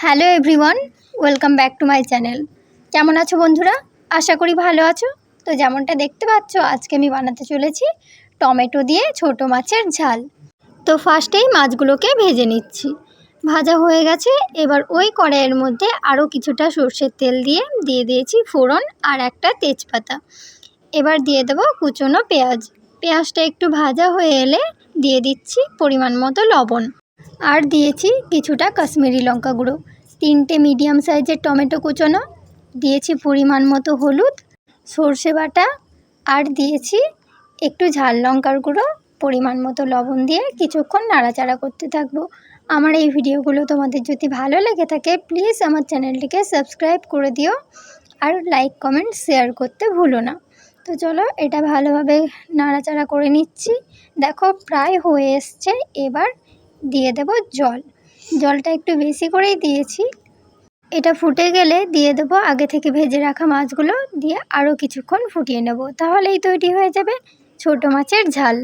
Hello everyone, welcome back to my channel. কেমন আছো বন্ধুরা? আশা করি ভালো আছো। তো যেমনটা দেখতে পাচ্ছ, আজকে আমি বানাতে চলেছি টমেটো দিয়ে ছোট মাছের ঝাল। তো ফার্স্টেই মাছগুলোকে ভেজে নিচ্ছি। ভাজা হয়ে গেছে। এবার ওই কড়াইয়ের মধ্যে আরও কিছুটা সর্ষের তেল দিয়ে দিয়েছি ফোড়ন আর একটা তেজপাতা। এবার দিয়ে দেবো কুচনো পেঁয়াজ। পেঁয়াজটা একটু ভাজা হয়ে এলে দিয়ে দিচ্ছি পরিমাণ মতো লবণ, আর দিয়েছি কিছুটা কাশ্মীরি লঙ্কা গুঁড়ো, 3টে মিডিয়াম সাইজের টমেটো কুচোনো, দিয়েছি পরিমাণ মতো হলুদ, সর্ষে বাটা, আর দিয়েছি একটু ঝাল লঙ্কার গুঁড়ো, পরিমাণ মতো লবণ দিয়ে কিছুক্ষণ নাড়াচাড়া করতে থাকবো। আমার এই ভিডিওগুলো তোমাদের যদি ভালো লেগে থাকে প্লিজ আমার চ্যানেলটিকে সাবস্ক্রাইব করে দিও, আর লাইক কমেন্ট শেয়ার করতে ভুলো না। তো চলো এটা ভালোভাবে নাড়াচাড়া করে নিচ্ছি। দেখো প্রায় হয়ে এসছে। এবার দিয়ে দেব জল। জলটা একটু বেশি করেই দিয়েছি। এটা ফুটে গেলে দিয়ে দেব আগে থেকে ভেজে রাখা মাছগুলো, দিয়ে আরও কিছুক্ষণ ফুটিয়ে নেব। তাহলেই তৈরি হয়ে যাবে ছোট মাছের ঝাল।